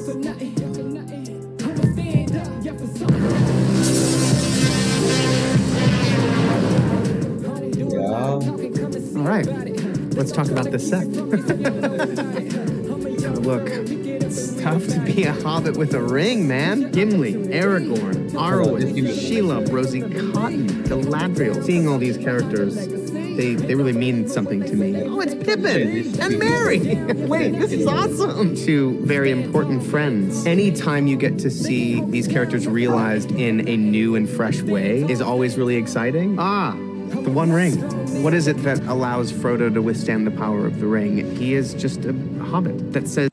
All right, let's talk about this set. Look, it's tough to be a hobbit with a ring, man. Gimli, Aragorn, Arwen, Shelob, Rosie Cotton, Galadriel. Seeing all these characters, they really mean something to me. Oh, it's Pippin and Merry. Wait, this is awesome. Two very important friends. Anytime you get to see these characters realized in a new and fresh way is always really exciting. The One Ring. What is it that allows Frodo to withstand the power of the ring? He is just a hobbit that says...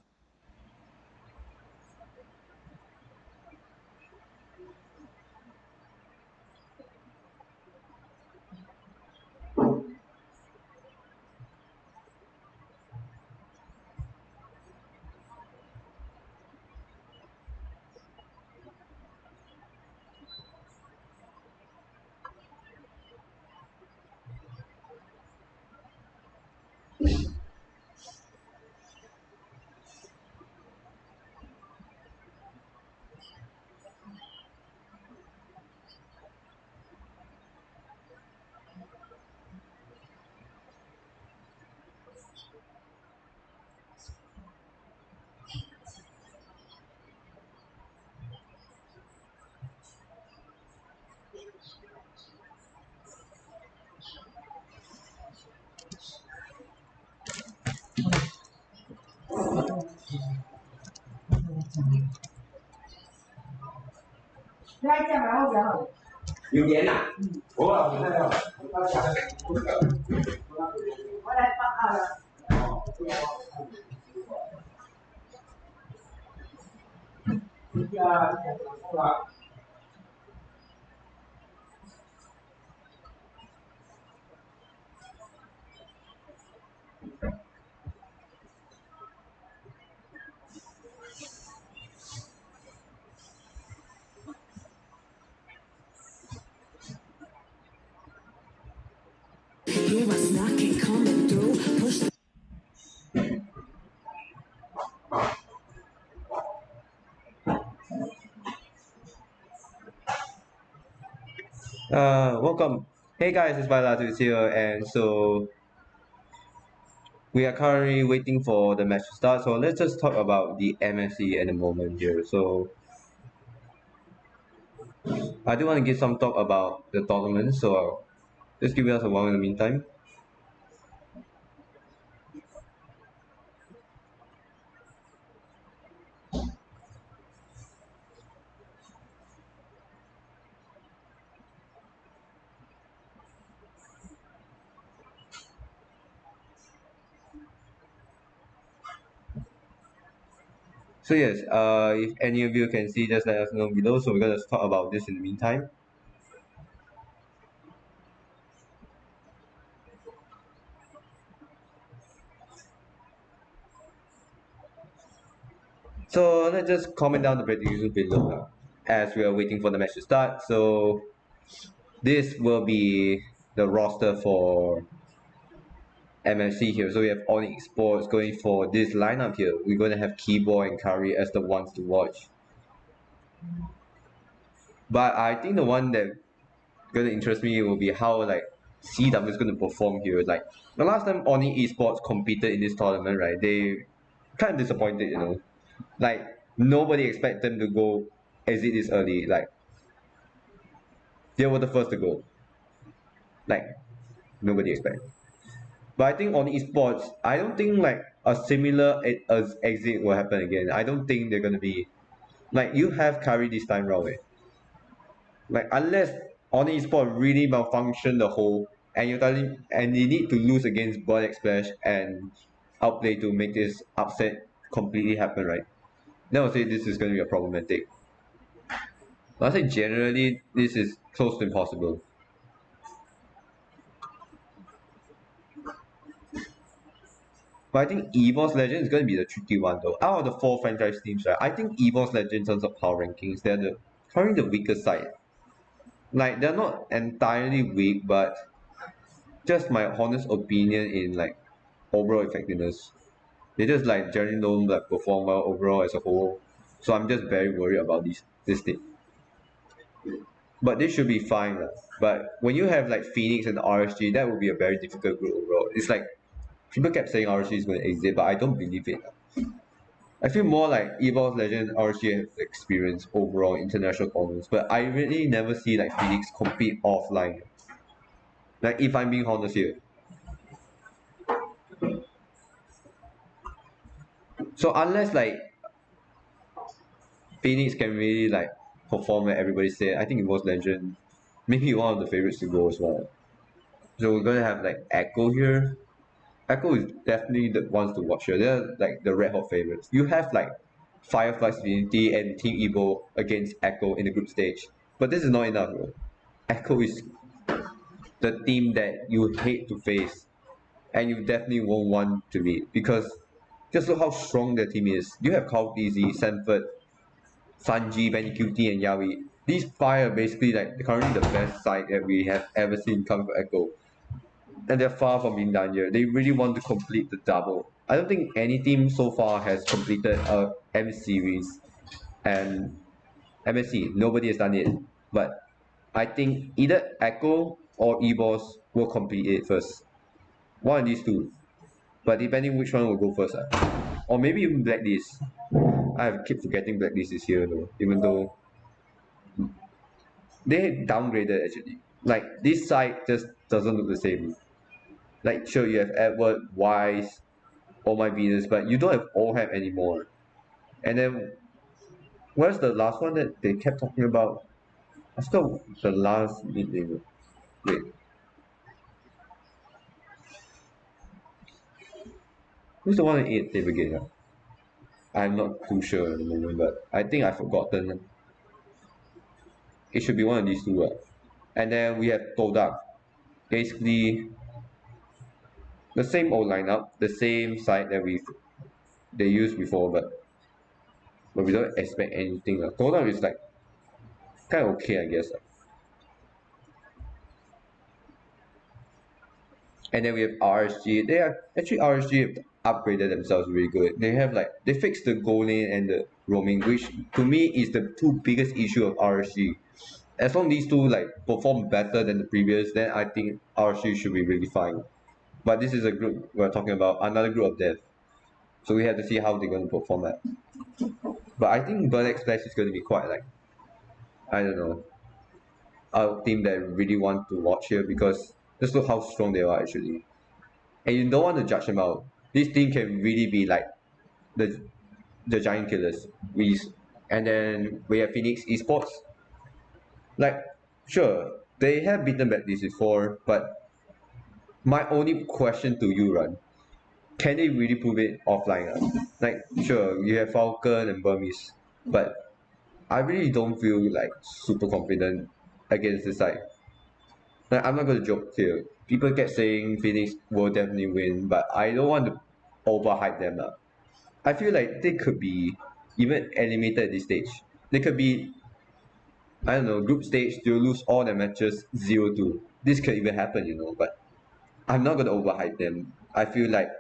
Welcome. Hey guys, it's Latios here, and so we are currently waiting for the match to start. So let's just talk about the MSC at the moment here. So I do want to give some talk about the tournament. So just give us a while in the meantime. So yes, if any of you can see, just let us know below. So we're gonna talk about this in the meantime. So let's just comment down the predictions below now, as we are waiting for the match to start. So this will be the roster for MSC here. So we have Onyx Sports going for this lineup here. We're going to have Keyboard and Curry as the ones to watch. But I think the one that going to interest me will be how like CW is going to perform here. Like the last time Oni Esports competed in this tournament, right? They kind of disappointed, you know. Like nobody expect them to go exit this early. Like they were the first to go. Like nobody expect. But I think on esports, I don't think like a similar exit will happen again. I don't think they're gonna be like you have Curry this time round. Like unless on esports really malfunction the whole and you're telling and you need to lose against Bird Splash and outplay to make this upset completely happen, right? Then I'll say this is gonna be a problematic. But I say generally this is close to impossible. But I think EVOS Legends is going to be the tricky one though. Out of the four franchise teams, right, I think EVOS Legends in terms of power rankings, they're currently the weaker side. Like they're not entirely weak, but just my honest opinion in like overall effectiveness. They just like generally don't like perform well overall as a whole. So I'm just very worried about this thing. But this should be fine. But when you have like Phoenix and RSG, that would be a very difficult group overall. It's like people kept saying RSG is going to exit, but I don't believe it. I feel more like Evolve Legend RSG have experience overall international tournaments, but I really never see like Phoenix compete offline. Like if I'm being honest here. So unless like Phoenix can really like perform like everybody said, I think Evolve Legend maybe one of the favorites to go as well. So we're gonna have like Echo here. Echo is definitely the ones to watch here. They're like the red hot favorites. You have like Firefly's Unity and Team Evo against Echo in the group stage. But this is not enough, bro. Echo is the team that you hate to face and you definitely won't want to beat because just look how strong their team is. You have Carl Easy, Sanford, Sanji, Benny QT, and Yawi. These five are basically like currently the best side that we have ever seen come from Echo. And they're far from being done here. They really want to complete the double. I don't think any team so far has completed a M series and MSC. Nobody has done it. But I think either Echo or EBOS will complete it first. One of these two. But depending which one will go first. Or maybe even Blacklist. I keep forgetting Blacklist is here though. Even though they downgraded actually. Like this side just doesn't look the same. Like sure you have Edward, Wise, All My Venus, but you don't have Ohab anymore. And then where's the last one that they kept talking about? I forgot the last meeting. Wait. Who's the one that ate David again? I'm not too sure at the moment, but I think I've forgotten. It should be one of these two. And then we have Todak. Basically the same old lineup, the same side that they used before, but we don't expect anything. Todak is like kind of okay, I guess. And then we have RSG. They are actually RSG have upgraded themselves really good. They have like they fixed the goal lane and the roaming, which to me is the two biggest issue of RSG. As long as these two like perform better than the previous, then I think RSG should be really fine. But this is a group we're talking about, another group of dev. So we have to see how they're going to perform at. But I think Bird Express is going to be quite like, I don't know, a team that I really want to watch here because just look how strong they are actually. And you don't want to judge them out. This team can really be like the giant killers. And then we have Phoenix Esports. Like, sure, they have beaten back this before, but my only question to you, Ran, can they really prove it offline? Like, sure, you have Falcon and Burmese, but I really don't feel like super confident against this side. Like, I'm not going to joke here. People kept saying Phoenix will definitely win, but I don't want to overhype them. I feel like they could be even eliminated at this stage. They could be, I don't know, group stage, they'll lose all their matches 0-2. This could even happen, but I'm not going to overhype them. I feel like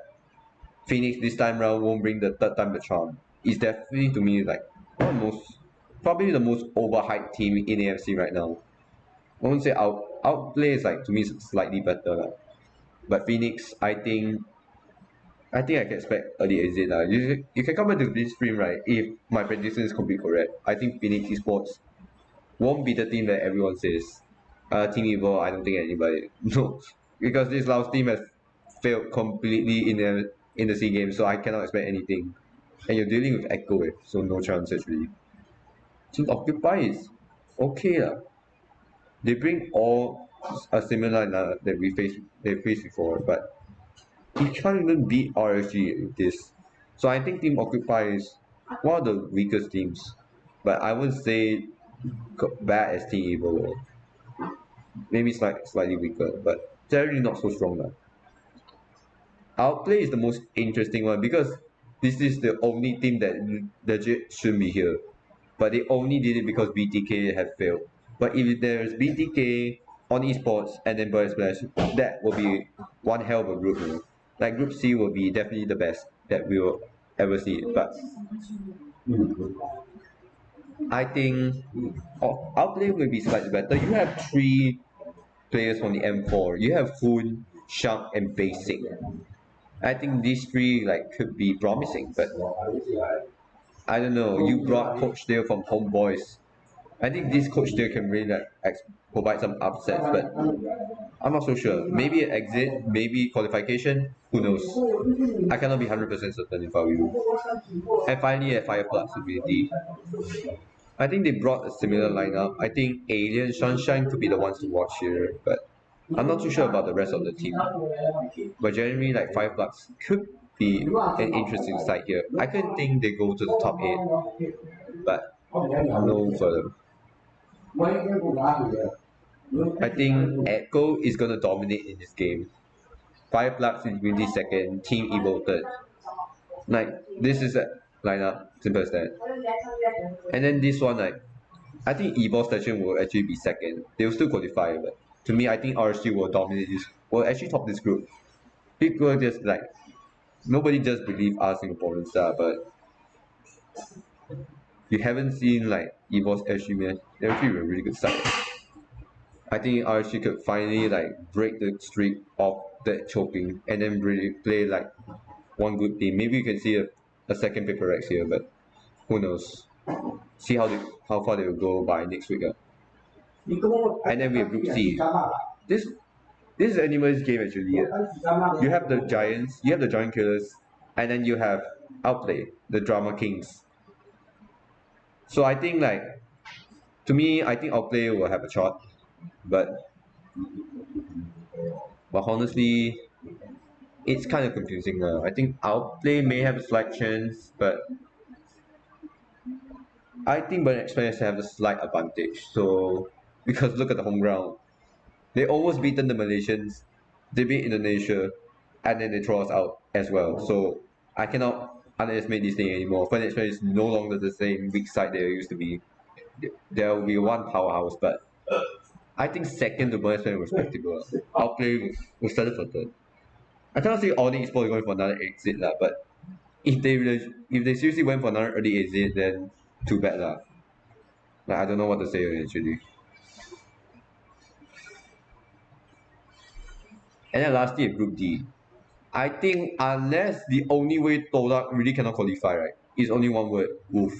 Phoenix this time round won't bring the third time the charm. It's definitely to me like probably the most overhyped team in AFC right now. I won't say outplay is like to me slightly better. But Phoenix, I think I can expect early exit. You can come back to this stream, right? If my prediction is completely correct, I think Phoenix Esports won't be the team that everyone says. Team Evo, I don't think anybody. No, because this Laos team has failed completely in the SEA Games, so I cannot expect anything. And you're dealing with Echo, so no chance actually. Team Occupy is okay. They bring all a similar line that they faced before, but he can't even beat RSG with this. So I think Team Occupy is one of the weakest teams, but I wouldn't say bad as Team Evo. Maybe slightly weaker, but generally not so strong now. Outplay is the most interesting one because this is the only team that legit shouldn't be here. But they only did it because BTK have failed. But if there's BTK on esports and then Bird Splash, that will be one hell of a group. Like Group C will be definitely the best that we will ever see. But I think Outplay will be slightly better. You have three players from the M4. You have Foon, Shark, and Basic. I think these three like could be promising, but I don't know. You brought Coach Dale from Homeboys. I think this Coach Dale can really like provide some upsets, but I'm not so sure. Maybe an exit, maybe qualification. Who knows? I cannot be 100% certain if I were you. And finally, at Fire Plus ability, I think they brought a similar lineup. I think Alien, Sunshine could be the ones to watch here, but I'm not too sure about the rest of the team. But generally, like Five Bloods could be an interesting side here. I couldn't think they go to the top 8, but no further. I think Echo is gonna dominate in this game. Five Bloods is really second, Team Evo third. Like this is a lineup, simple as that. And then this one, like I think Evo session will actually be second. They will still qualify, but to me, I think RSG will dominate this. Will actually top this group. People just like nobody just believe us Singaporeans, but you haven't seen like Evo's actually man. They're actually a really good side. I think RSG could finally like break the streak of that choking and then really play like one good team. Maybe you can see a second paper X here, but who knows? See how far they will go by next week. And then we have Group C. This this is Animals game actually. You have the Giants, you have the Giant Killers, and then you have Outplay, the Drama Kings. So I think like to me, I think Outplay will have a shot, but honestly, it's kind of confusing now. I think Outplay may have a slight chance, but I think Burn Express have a slight advantage. So because look at the home ground, they almost beaten the Malaysians, they beat Indonesia, and then they throw us out as well. So I cannot underestimate this thing anymore. Burn Express is no longer the same weak side they used to be. There will be one powerhouse, but I think second to Burn Express respectable. Outplay will settle for third. I cannot say all the esports are going for another exit lah, but if they seriously went for another early exit, then too bad lah. Like I don't know what to say actually. And then lastly, Group D. I think unless the only way Todak really cannot qualify, right, is only one word, Wolf,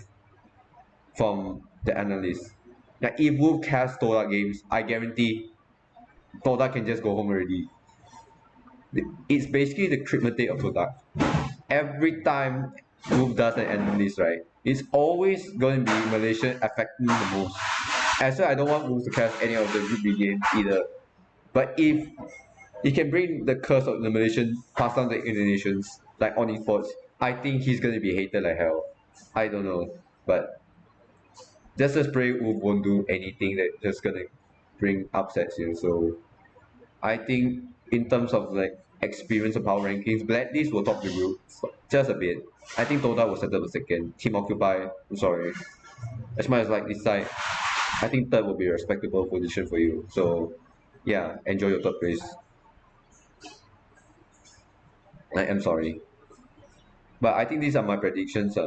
from the analyst. Like if Wolf casts Todak games, I guarantee Todak can just go home already. It's basically the cryptmate of Todak. Every time Wolf does an analyst, right, it's always going to be Malaysia affecting the most. And so I don't want Wolf to cast any of the Group B games either. But if he can bring the curse of the Malaysian pass on to Indonesians, like on esports, I think he's gonna be hated like hell. I don't know, but just a spray Wolf won't do anything that just gonna bring upsets here. So I think in terms of like experience of power rankings, Blacklist will top the group just a bit. I think Toda will settle the second. Team Occupy, I'm sorry. As much as like this side, I think third will be a respectable position for you. So yeah, enjoy your third place. I am sorry. But I think these are my predictions.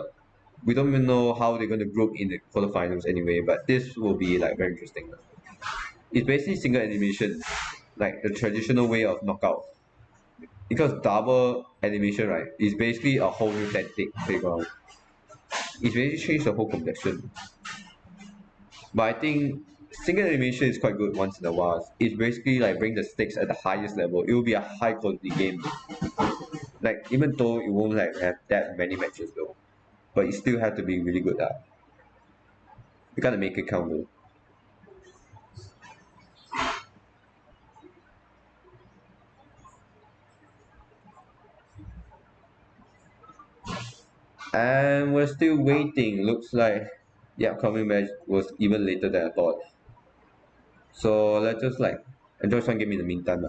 We don't even know how they're going to group in the quarterfinals anyway, but this will be like very interesting. It's basically single elimination, like the traditional way of knockout. Because double elimination, right, is basically a whole new tactic playground. It's basically changed the whole complexion. But I think single elimination is quite good once in a while. It's basically like bring the stakes at the highest level. It will be a high quality game. Like even though it won't like have that many matches though, but it still have to be really good at. You gotta make it count though. And we're still waiting. Looks like the upcoming match was even later than I thought. So let's just like enjoy some game in the meantime.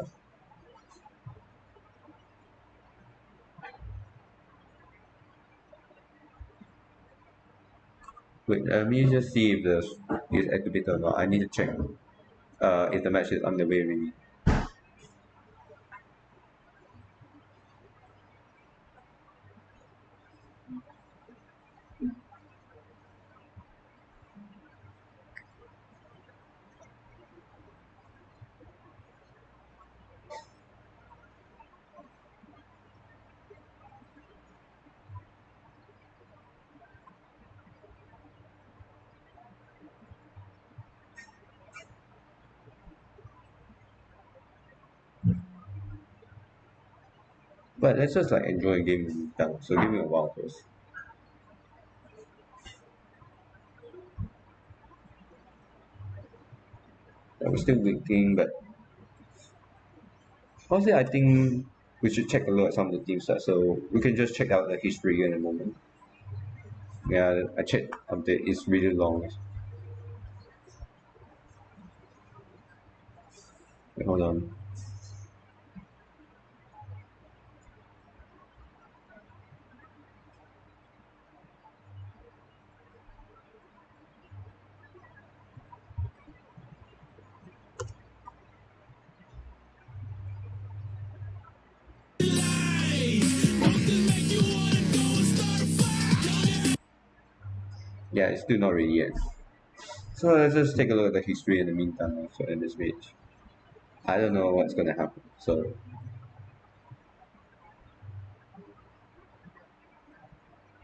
Wait, let me just see if the is activated or not. I need to check if the match is underway really. But let's just like enjoy a game in the meantime. So give me a while first. Yeah, we're still waiting, but honestly, I think we should check a look at some of the teams. So we can just check out the history in a moment. Yeah, I checked update. It's really long. Wait, hold on. Yeah, it's still not ready yet. So let's just take a look at the history in the meantime. So in this page, I don't know what's gonna happen. So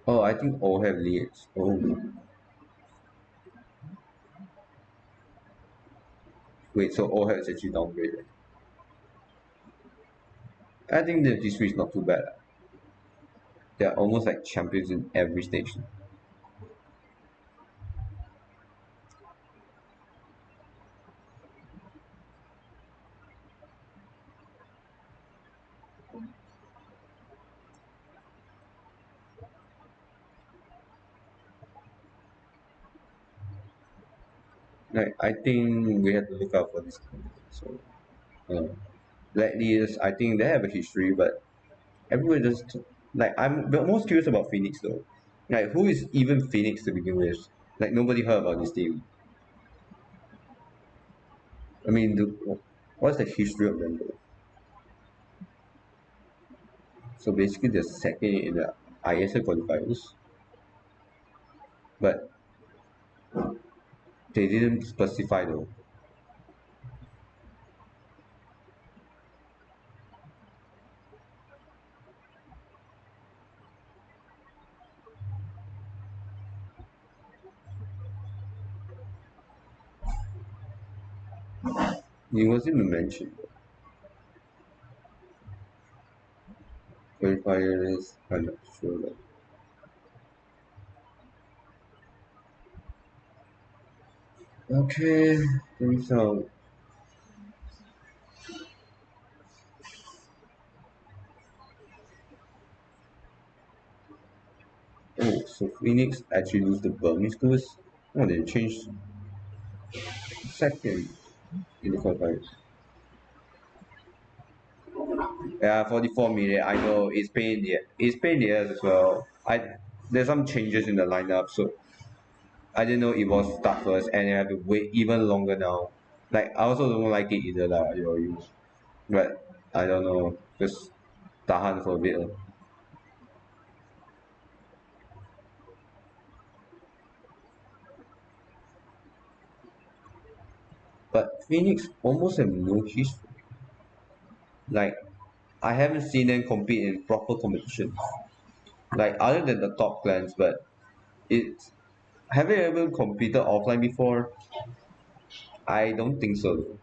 oh, I think all have leads. Oh, wait, so all has actually downgraded. I think the history is not too bad. They're almost like champions in every station. Like I think we have to look out for this company. So uh, Latios, I think they have a history, but everyone just like I'm the most curious about Phoenix though. Like who is even Phoenix to begin with? Like nobody heard about this team. I mean, what's the history of them though? So basically, they're second in the ISL qualifiers, but they didn't specify though. It wasn't even mentioned. Qualifiers, I'm not sure. But okay, so oh, so Phoenix actually lose the Burmese to us. Oh, they changed second in the qualifiers. Yeah, 44 million. I know it's pain in the ass as well. There's some changes in the lineup, so I didn't know it was start first, and I have to wait even longer now. Like I also don't like it either, lah. You, but I don't know, just tahan for a bit. But Phoenix almost have no history. Like I haven't seen them compete in proper competition. Like other than the top clans, but it's have they ever competed offline before? I don't think so.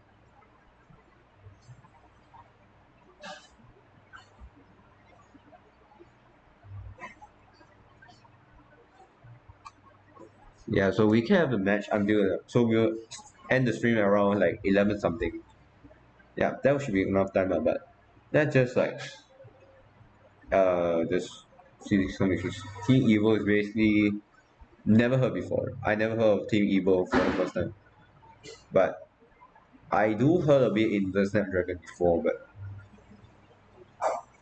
Yeah, so we can have a match until so we'll end the stream around like 11 something. Yeah, that should be enough time, but that's just like just see some issues. Team Evo is basically never heard before. I never heard of Team Evo for the first time, but I do heard of it in the Snapdragon before. But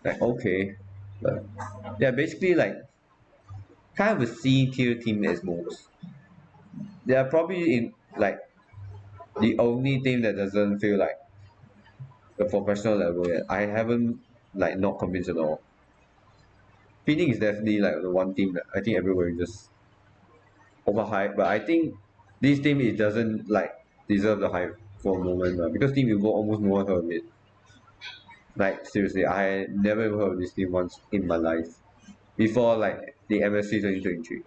like okay, but yeah, basically like kind of a C tier team as most. They are probably in like the only team that doesn't feel like the professional level yet. I haven't like not convinced at all. Phoenix is definitely like the one team that I think everybody just overhyped, but I think this team it doesn't like deserve the hype for a moment because Team Evo almost no one heard of it. Like seriously, I never ever heard of this team once in my life before like the MSC 2023.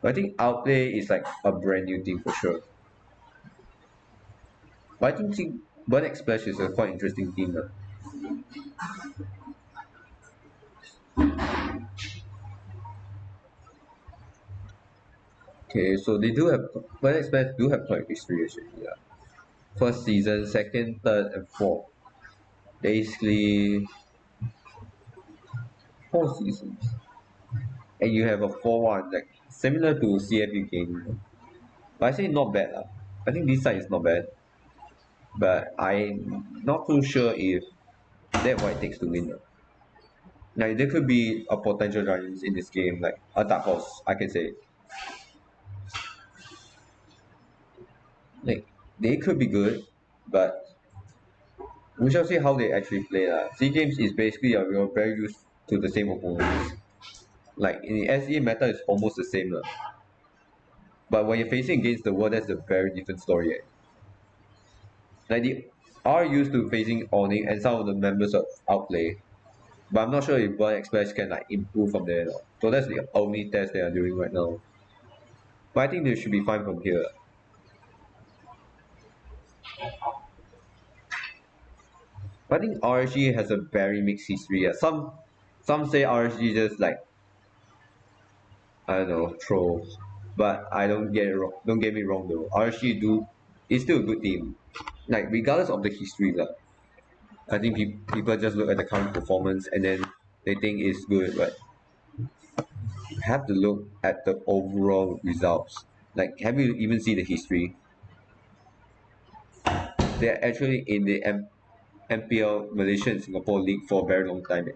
But I think Outplay is like a brand new team for sure. But I think Burn Splash is a quite interesting team. Okay, so they do have Planet Express do have quite history actually. Yeah. First season, second, third, and fourth. Basically, 4 seasons, and you have a 4-1 like similar to CFU game. But I say not bad lah. I think this side is not bad, but I'm not too sure if that what it takes to win. Like there could be a potential giants in this game, like a dark horse, I can say. Like they could be good, but we shall see how they actually play. C games is basically we're very used to the same opponents. Like in the SE meta it's almost the same. But when you're facing against the world, that's a very different story. Like they are used to facing Onyx and some of the members of Outplay. But I'm not sure if Burn Express can like improve from there. So that's the only test they are doing right now. But I think they should be fine from here. But I think RSG has a very mixed history. Some say RSG just like I don't know trolls, but I don't get it wrong. Don't get me wrong though. RSG do is still a good team. Like regardless of the history lah. I think people just look at the current performance and then they think it's good, but you have to look at the overall results. Like, have you even seen the history? They're actually in the MPL Malaysia and Singapore League for a very long time.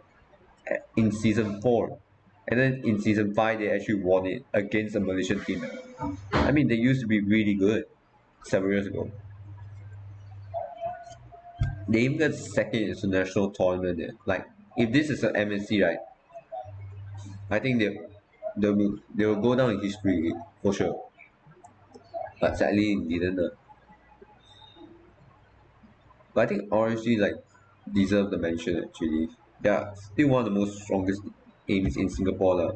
In season 4, and then in season 5 they actually won it against a Malaysian team. I mean, they used to be really good several years ago. They even got second international tournament there. Like, if this is an MNC, right? I think they will go down in history for sure. But sadly, it didn't. But I think RSG like deserve the mention actually. They are still one of the most strongest teams in Singapore lah.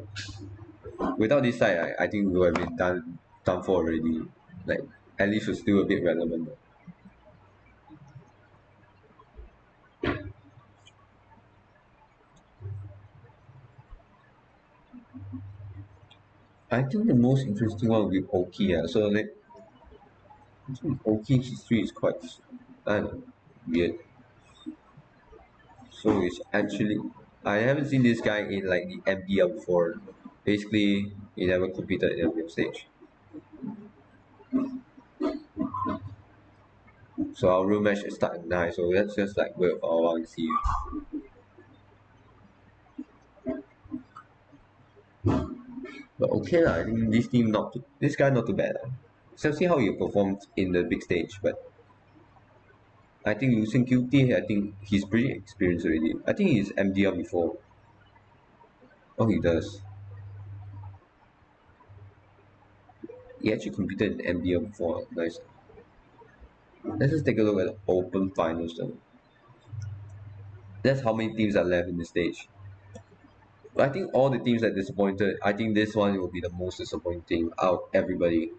Without this side, I think we would have been done for already. Like at least we're still a bit relevant. I think the most interesting one would be Oki. So like I think Oki history is quite weird. So it's actually I haven't seen this guy in like the MPL before. Basically, he never competed in the stage. So our room match is start at 9, so let's just like wait for a while and see. But okay lah, I think this guy not too bad. So see how he performs in the big stage, but I think losing QT, I think he's pretty experienced already. I think he's MDR before. Oh, he does. He actually competed in MDR before. Nice. Let's just take a look at the Open finals then. That's how many teams are left in the stage. But I think all the teams that disappointed, I think this one will be the most disappointing out of everybody.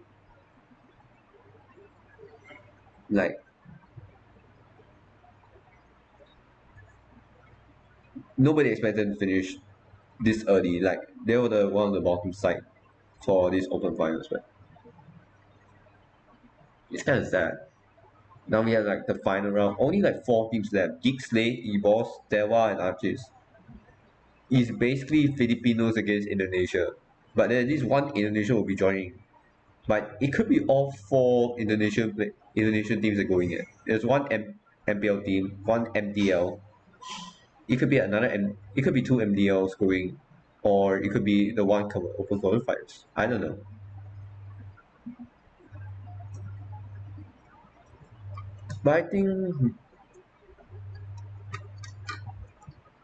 Like nobody expected to finish this early. Like they were the one on the bottom side for this Open finals, but it's kind of sad. Now we have like the final round. Only like 4 teams left: Geek Slay, Ebos, Dewa, and Archis. It's basically Filipinos against Indonesia, but then this one Indonesia will be joining. But it could be all 4 Indonesian teams are going in. There's one MPL team, one MDL. It could be it could be 2 MDLs going, or it could be the one open qualifiers. I don't know. But I think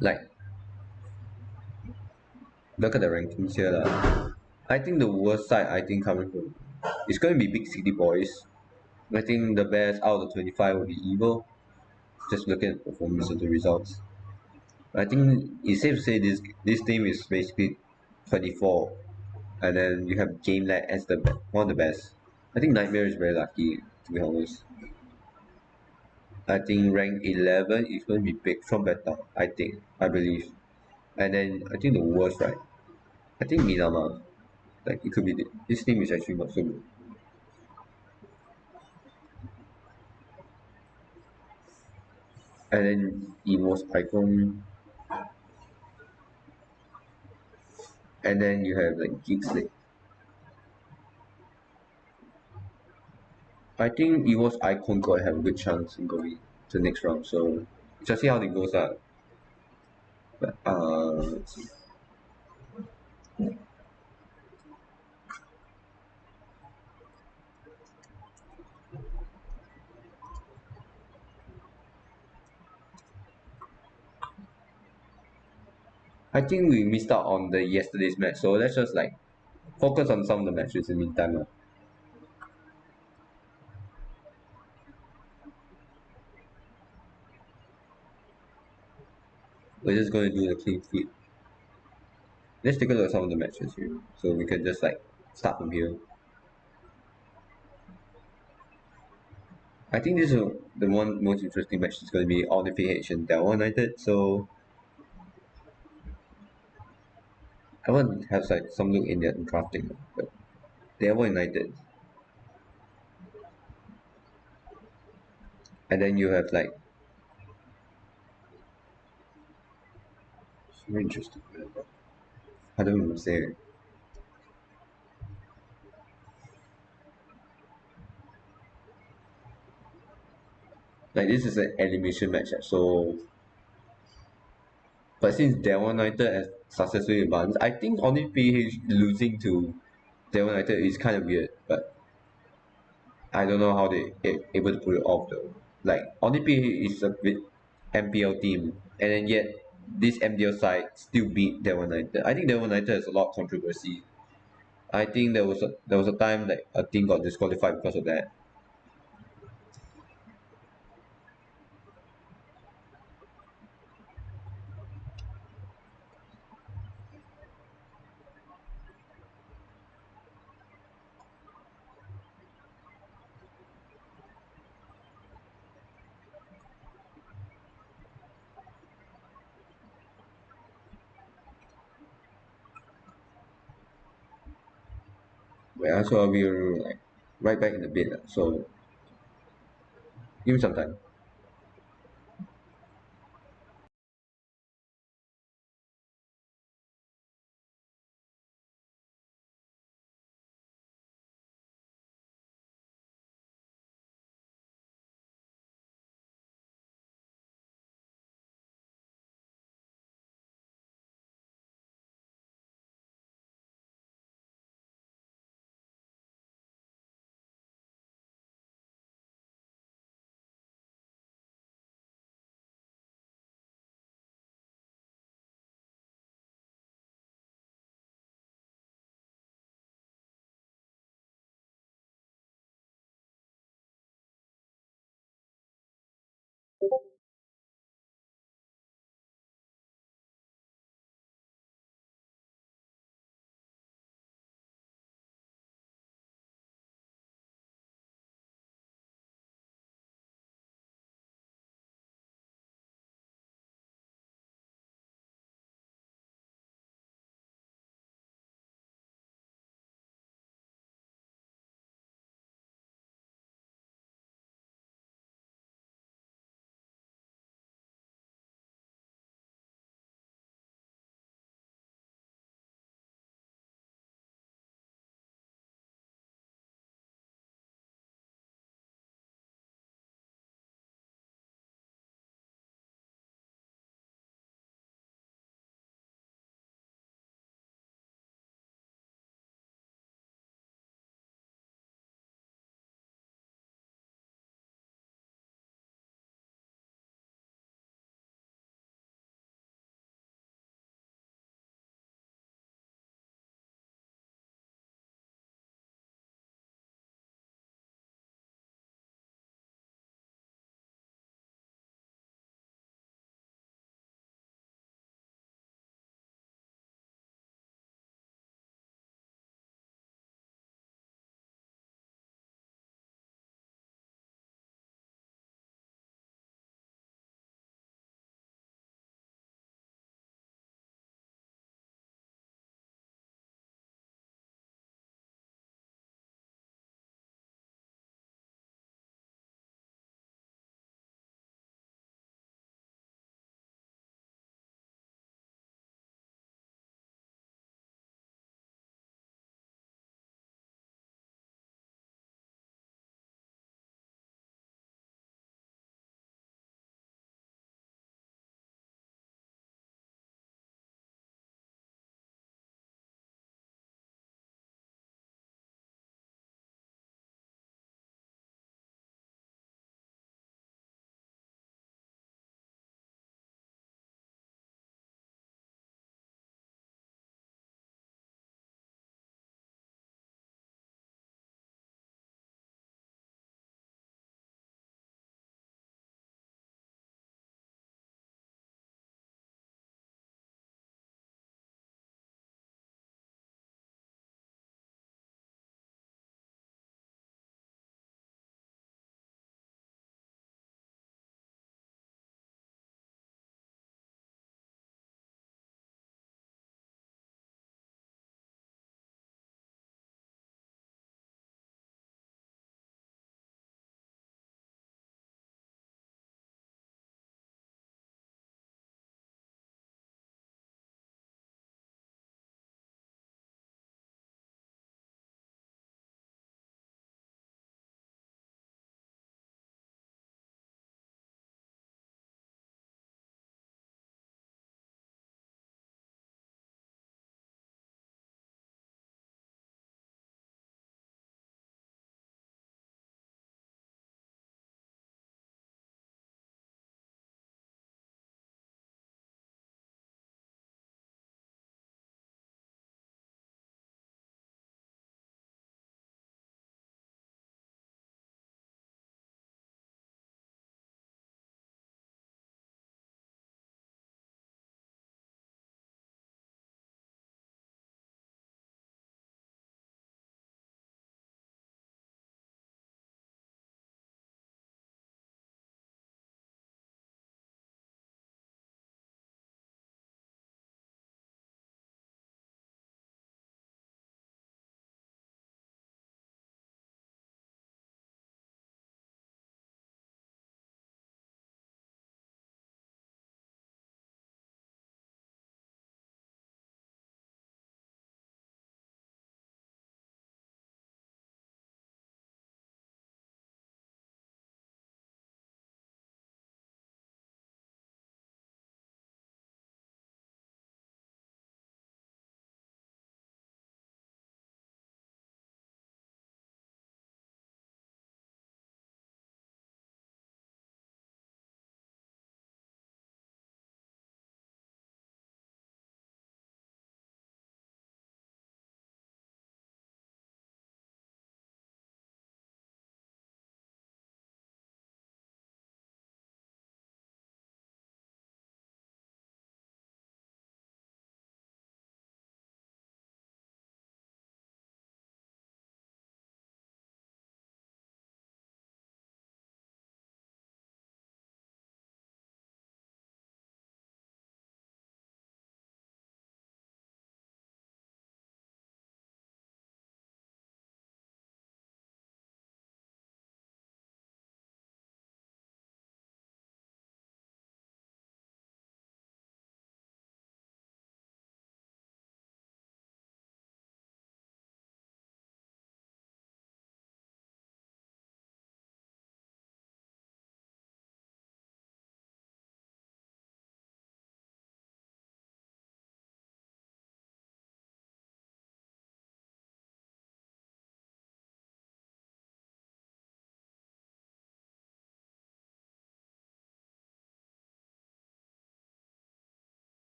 like look at the rankings here lah. I think the worst side I think coming from it's going to be big city boys. I think the best out of the 25 will be Evil. Just look at the performance of the results. I think it's safe to say this team is basically 24, and then you have Game Lad as one of the best. I think Nightmare is very lucky to be honest. I think rank 11 is going to be big from beta. I believe, and then I think the worst right. I think Minama. Like it could be this team is actually not so good. And then Evo's icon, and then you have like Geek Slate. I think Evo's icon could have a good chance in going to the next round. So just see how it goes out. But let's see. I think we missed out on the yesterday's match, so let's just like focus on some of the matches in the meantime. We're just going to do the clean sweep. Let's take a look at some of the matches here, so we can just like start from here. I think this is the one most interesting match is going to be all the PH and Delta United. So I want to have like some look in their drafting, but Delta United, and then you have like it's very interesting. I don't even say it. Like this is an elimination match, so but since Delta United has successfully advanced, I think only PH losing to Delta United is kind of weird, but I don't know how they able to pull it off though. Like ODP is a bit MPL team, and then yet this MDL side still beat Devon United. I think Devon United has a lot of controversy. I think there was a time like a team got disqualified because of that. Yeah, so we're like right back in the bit. So give me some time.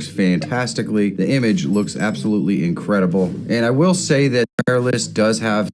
Fantastically. The image looks absolutely incredible. And I will say that wireless does have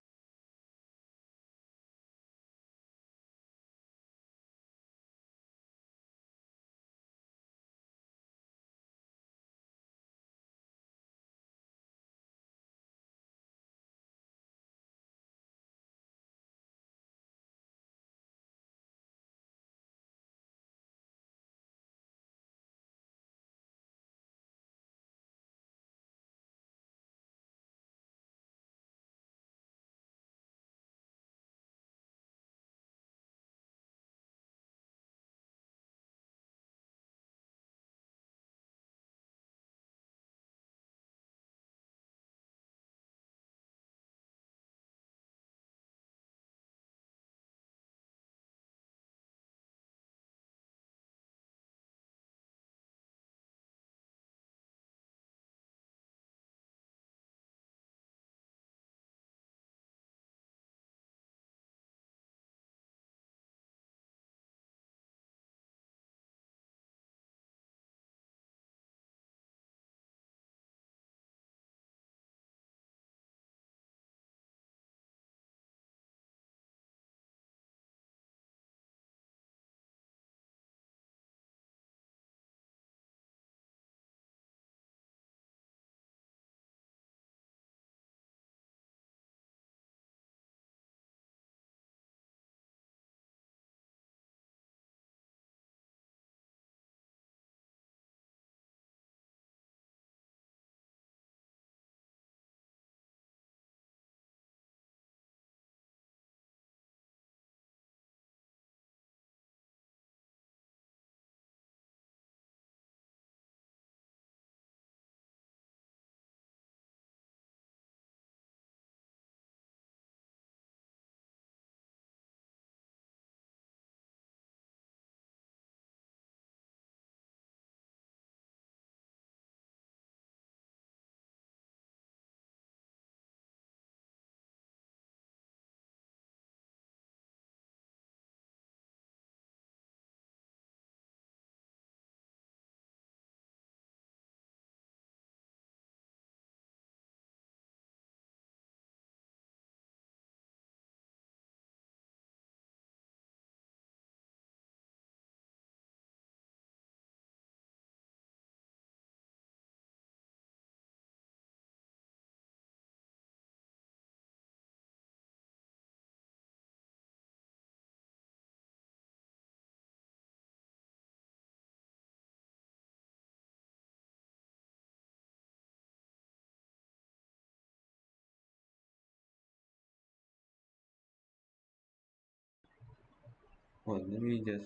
Well, let me just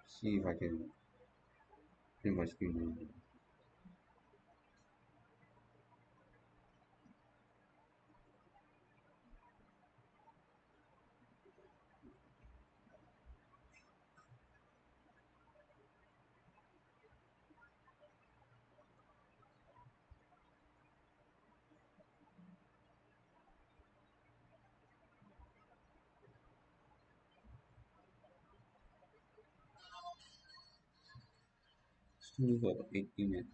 see if I can print my screen. Still got 80 minutes.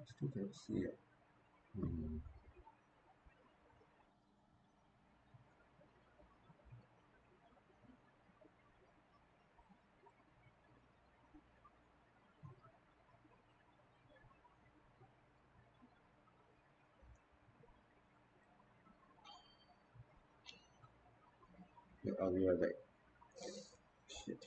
Still cannot see it. Hmm. Yeah, I'll be right back. Shit.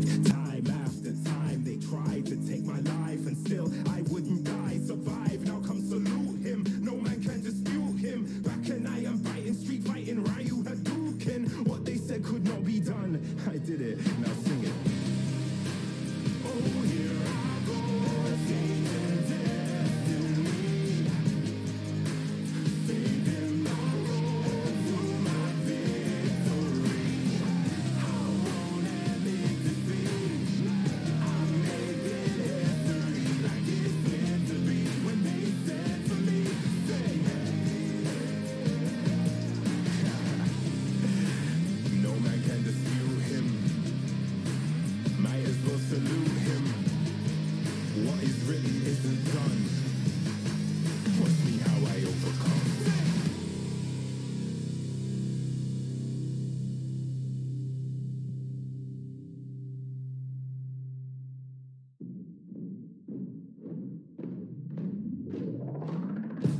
survive. Time after time they tried to take my life, and still I wouldn't die. Survive, now come salute him. No man can dispute him. Back and I am biting, street fighting, Ryu Hadouken. What they said could not be done, I did it. Now sing it. Oh, here I go, saving destiny, saving the road to my victory. I won't admit defeat. I'm making history like it's meant to be. When they said to me, say, no man can dispute him. Might as well salute him. What is written isn't done. Watch me how I overcome.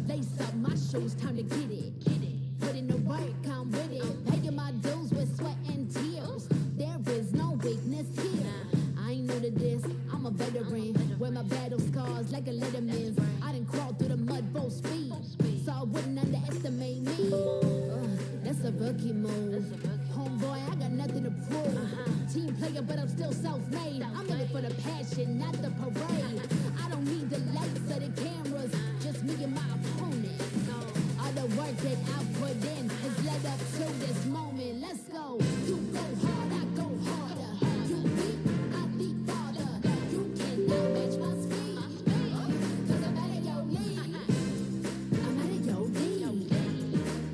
Lace up my shoes, time to get it. Put in the work, I'm with it. Paying my dues with sweat and tears. There is no weakness here. I ain't new to this, I'm a veteran. Wear my battle scars like a letterman's. I done crawled through the mud full speed, so I wouldn't underestimate me. That's a rookie move. Homeboy, I got nothing to prove. Team player, but I'm still self-made. I'm in it for the passion, not the parade. I don't need the lights or the cameras, just me and my opponent. All the work that I put in has led up to this moment. Let's go. You go hard, I go harder. You leap, I leap farther. You cannot match my speed, 'cause I'm out of your league. I'm out of your league.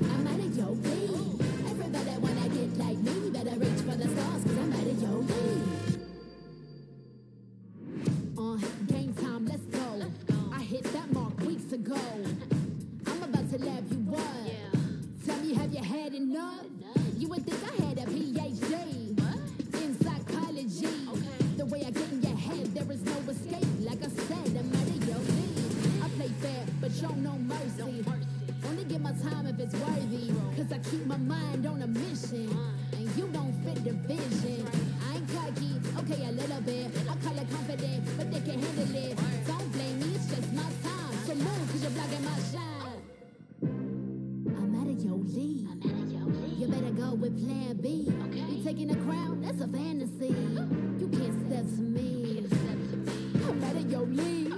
I'm out of your league. Everybody wanna get like me, better reach for the stars, 'cause I'm out of your league. Game time, let's go. I hit that mark weeks ago. I'm about to lab you up. Tell me, have you had enough? You would think I had a PhD in psychology. The way I get in your head, there is no escape. Like I said, I'm out of your league. I play fair, but show no mercy. Only give my time if it's worthy, 'cause I keep my mind on a mission. And you don't fit the vision. I ain't cocky, okay, a little bit. I call it confident, but they can handle it. Don't blame me, it's just my time. So move, 'cause you're blocking my shine. I'm out of your league. You better go with plan B. You taking the crown, that's a fantasy. You can't step to me. I'm out of your league.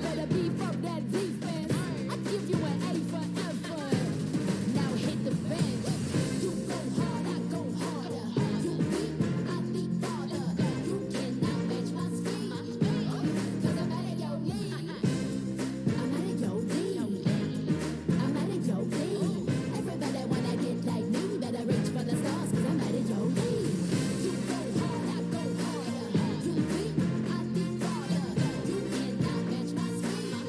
Better be from that defense. I give you an A for effort. Now hit the bench. You go hard, I go harder. You leap, I leap farther. You cannot match my speed, 'cause I'm out of your league. I'm out of your league. I'm out of your league. Everybody wanna get like me, better reach for the stars, 'cause I'm out of your league. You go hard, I go harder. You leap, I leap farther. You cannot match my speed.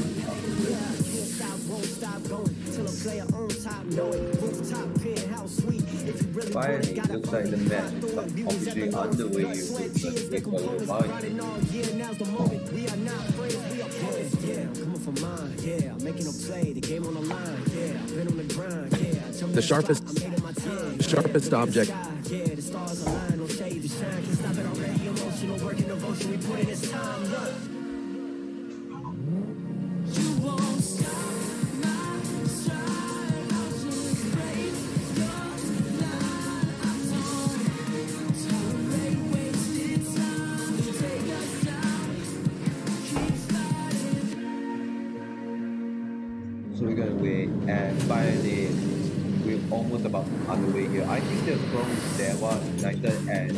Can't stop, won't stop going till a player on top know it. Rooftop penthouse suite. If you really want Finally, it, gotta looks like the match is officially underway here with the qualifying. Riding all year, now's the moment. We are not friends, we are opponents. Yeah, I'm coming for mine. Yeah, I'm making a play, the game on the line. Yeah, I've been on the grind. Yeah, The sharpest- sharpest object. Yeah, the stars align, no shade to shine. Can't stop it already. Emotional work and devotion. We put in this time. Look. You won't stop my stride. I'll just break your line. I don't tolerate wasted time. Take us down, keep sliding. So we're gonna wait, and finally, we're almost about underway here. I think the problem with Dewa United, and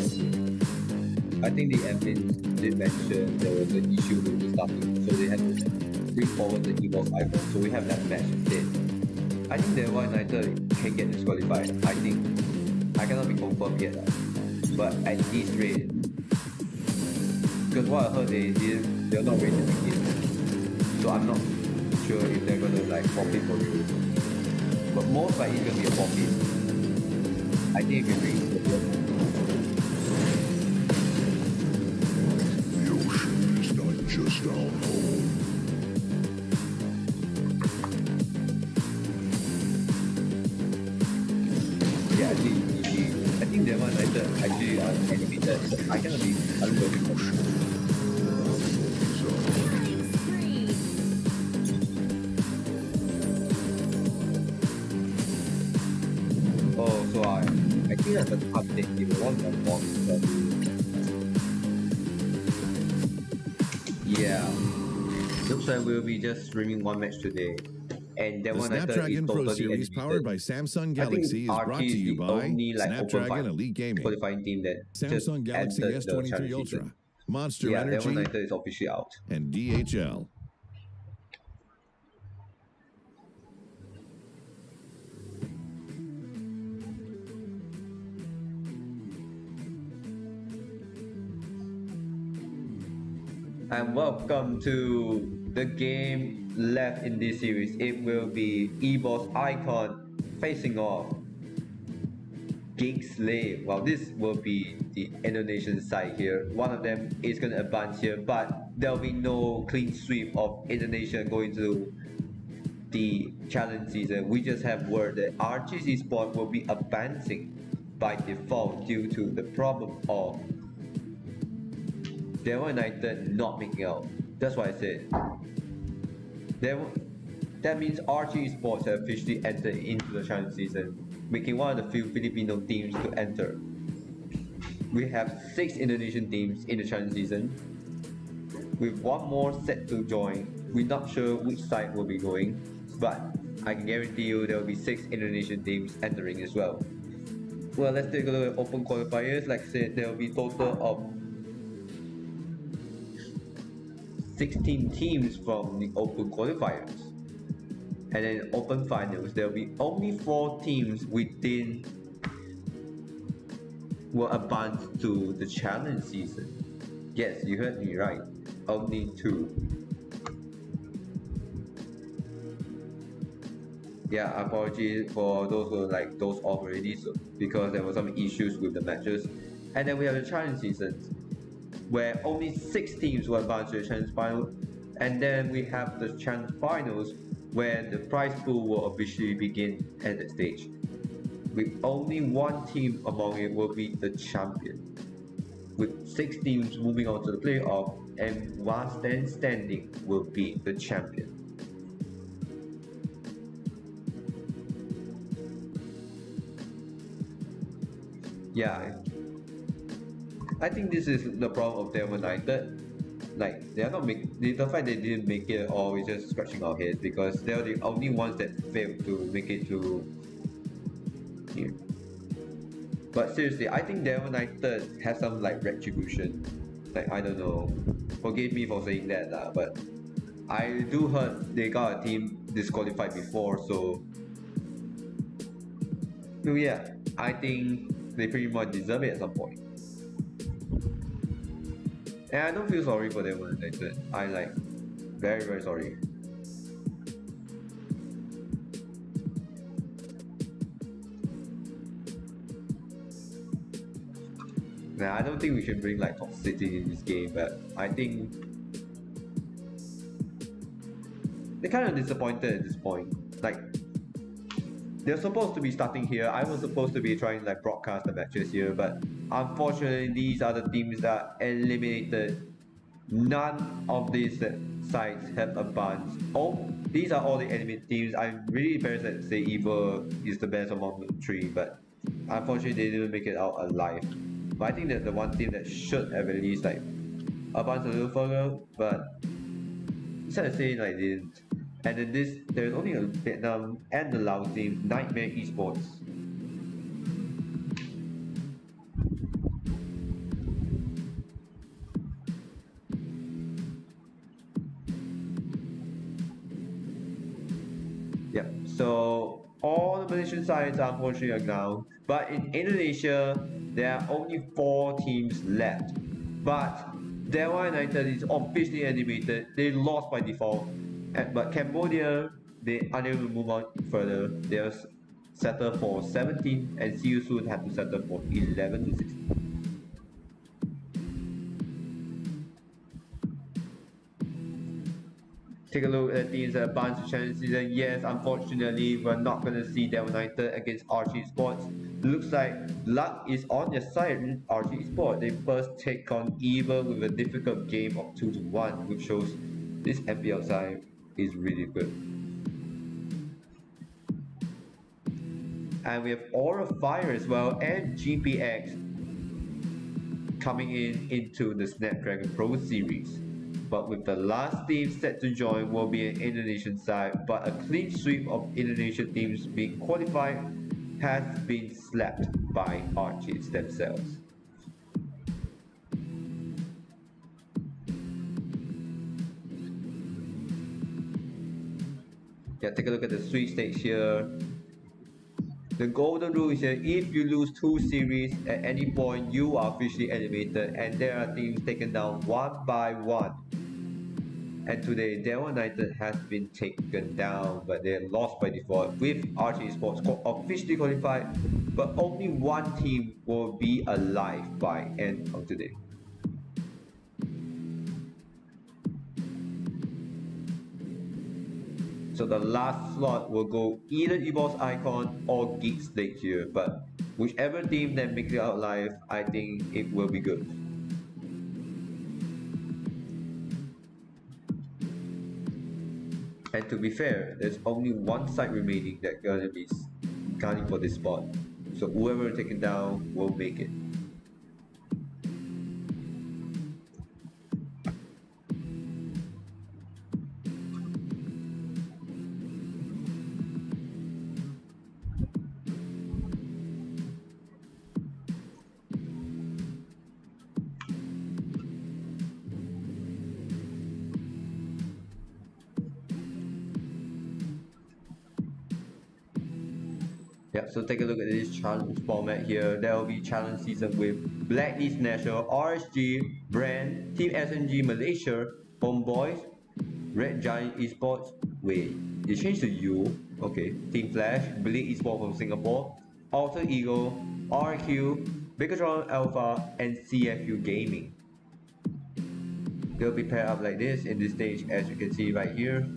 I think the admin did mention there was an issue with the starting, so they had to bring forward the Evolve icon. So we have that match instead. I think Dewa United can get disqualified. I think I cannot be confirmed yet, but at this rate, because what I heard they're not ready to begin, so I'm not sure if they're gonna like forfeit for you. But most likely it's gonna be a forfeit. I think if you bring it to the The ocean is not just think Devon United actually are animated. I cannot be unbelievable. Oh, so I think that's an update. If you want the box, yeah. Looks like we'll be just streaming one match today. And that The one I thought is Snapdragon Pro totally Series animated. powered by Samsung I think Galaxy is brought Archie to is you the by only like Snapdragon Elite Gaming, qualifying team that just Samsung Galaxy entered the S23 challenge Ultra, season. Monster Yeah, that one I Energy, thought is officially out. and DHL. And welcome to the game left in this series. It will be esports icon facing off Geek Slave. Well, this will be the Indonesian side here. One of them is going to advance here, but there'll be no clean sweep of Indonesia going to the challenge season. We just have word that Archie's esports will be advancing by default due to the problem of Devon United not making out. That's why I said. That means Archie Esports have officially entered into the challenge season, making one of the few Filipino teams to enter. We have 6 Indonesian teams in the challenge season, with one more set to join. We're not sure which side will be going, but I can guarantee you there will be 6 Indonesian teams entering as well. Well, let's take a look at open qualifiers. Like I said, there will be a total of 16 teams from the open qualifiers, and then open finals there will be only 4 teams within will advance to the challenge season. Yes, you heard me right, only 2. Yeah, apologies for those who like those off already, so because there were some issues with the matches. And then we have the challenge seasons, where only 6 teams will advance to the challenge final, and then we have the challenge finals where the prize pool will officially begin at that stage. With only 1 team among it will be the champion, with 6 teams moving on to the playoff, and last man standing will be the champion. Yeah, I think this is the problem of Devon United. Like, they are not the fact they didn't make it, or we're just scratching our heads because they're the only ones that failed to make it to here. But seriously, I think Devon United has some like retribution. Like, I don't know. Forgive me for saying that, but I do heard they got a team disqualified before, so yeah, I think they pretty much deserve it at some point. And I don't feel sorry for them when they said. I like very, very sorry. Nah, I don't think we should bring like toxicity in this game, but I think they're kind of disappointed at this point. Like, they're supposed to be starting here. I was supposed to be trying like broadcast the matches here, but unfortunately these are the teams that eliminated. None of these sides have advanced. These are all the eliminated teams. I'm really embarrassed to say Evil is the best among the 3, but unfortunately they didn't make it out alive. But I think that the one team that should have at least like advanced a little further, but sad to say like they didn't. And then there's only a Vietnam and the Laos team, Nightmare Esports. Yeah, so all the Malaysian sides are unfortunately are down, but in Indonesia there are only 4 teams left. But Dewa United is officially eliminated. They lost by default. But Cambodia, they are unable to move on further. They are settled for 17, and See You Soon have to settle for 11 to 16. Take a look at these advanced challenge season. Yes, unfortunately, we're not going to see Devon United against Archie Sports. Looks like luck is on their side in RG Esports. They first take on Evil with a difficult game of 2-1, which shows this MPL side is really good. And we have Aura Fire as well and GPX coming into the Snapdragon Pro Series. But with the last team set to join will be an Indonesian side, but a clean sweep of Indonesian teams being qualified has been slapped by Archies themselves. Yeah, take a look at the sweep stage here. The golden rule is here, if you lose 2 series at any point, you are officially eliminated, and there are teams taken down one by one. And today, Daewon United has been taken down, but they lost by default with RG Esports officially qualified, but only one team will be alive by end of today. So the last slot will go either Evolve Icon or Geek Slate here, but whichever team that makes it out alive, I think it will be good. And to be fair, there's only one side remaining that's gonna be gunning for this spot. So whoever is taken down will make it. Yeah, so take a look at this challenge format here. There will be challenge season with Blacklist National, RSG, Brand, Team SNG Malaysia, Homeboys, Red Giant Esports. Wait, they changed to U. Okay, Team Flash, Blade Esports from Singapore, Alter Ego, RQ, Bigatron Alpha, and CFU Gaming. They'll be paired up like this in this stage, as you can see right here.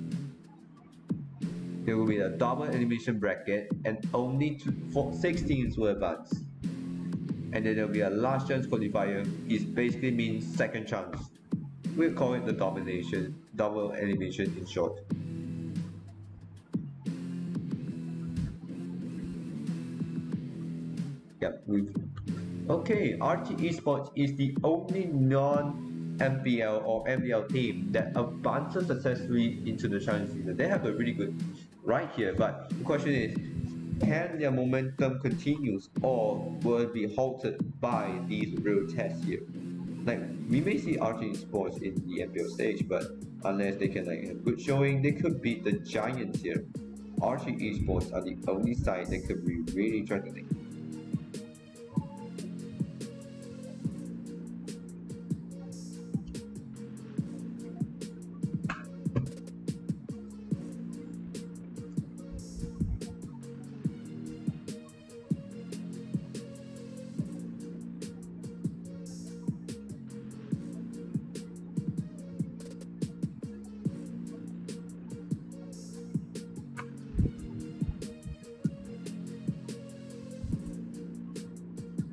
There will be a double elimination bracket and only 6 teams will advance. And then there will be a last chance qualifier. It basically means second chance. We'll call it the double elimination in short. Yep, okay, RT Esports is the only non-MPL or MPL team that advances successfully into the challenge season. They have a really good right here, but the question is, can their momentum continues or will it be halted by these real tests here? Like, we may see RG Esports in the MPL stage, but unless they can have good showing, they could beat the giants here. RG Esports are the only side that could be really threatening.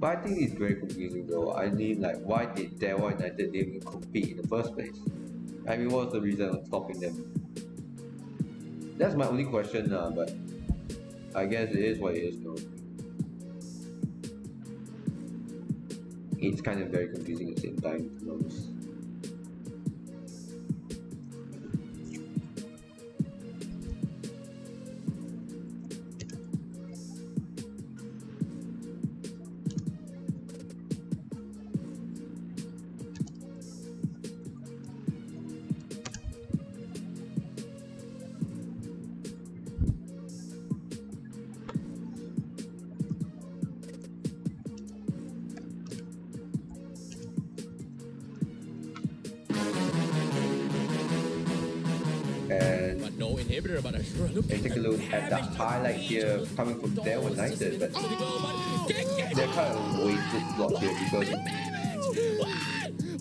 But I think it's very confusing though. I mean, like, why did Daewon United even compete in the first place? I mean, what's the reason of stopping them? That's my only question now, but I guess it is what it is though. It's kind of very confusing at the same time, to be honest. But no inhibitor, but a sure look. And take a look at the highlight here coming from Daewon United, but they're kind of wasted slot here because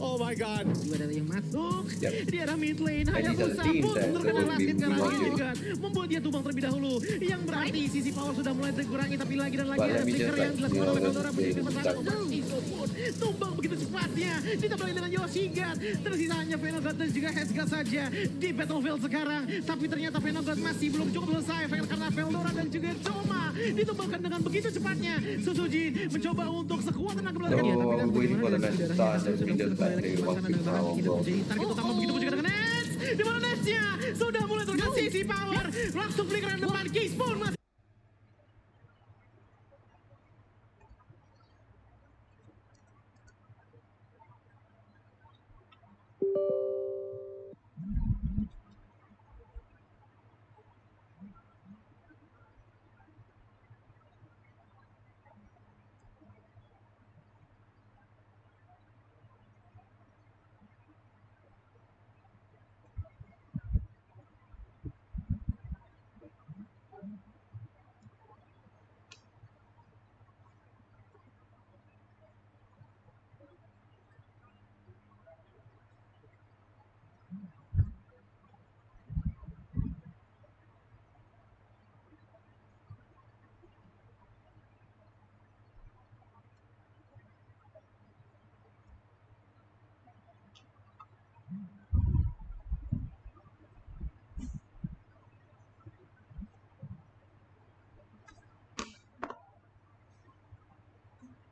Oh my god. Juga ada yang masuk Yep. di arah mid lane. And these are the teams that terkena will be Lasit moving karena on ini to. juga membuat dia tumbang terlebih dahulu. Yang berarti sisi power sudah mulai dikurangi, tapi lagi dan lagi But ada let me flicker just, yang like, dilakukan oleh let's Pandora say menjadi this masalah. is Iso pun tumbang begitu cepatnya. Ditambah dengan Yoshigat. Tersisa hanya Venogat dan juga Hesga saja di battlefield sekarang. Tapi ternyata Venogat masih belum cukup selesai karena Veldora dan juga Choma ditumbangkan dengan begitu cepatnya. Susujin mencoba untuk sekuat tenaga So, belakangnya. I'm waiting for the match to start and we just like play one quick round of golf. Tarik utama begitu juga dengan Nets. Di mana Netsnya sudah mulai terkena sisi power. Langsung flicker depan Keys pun masih.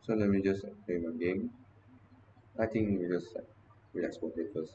So let me just like, play my game. I think we just like relax for a bit first.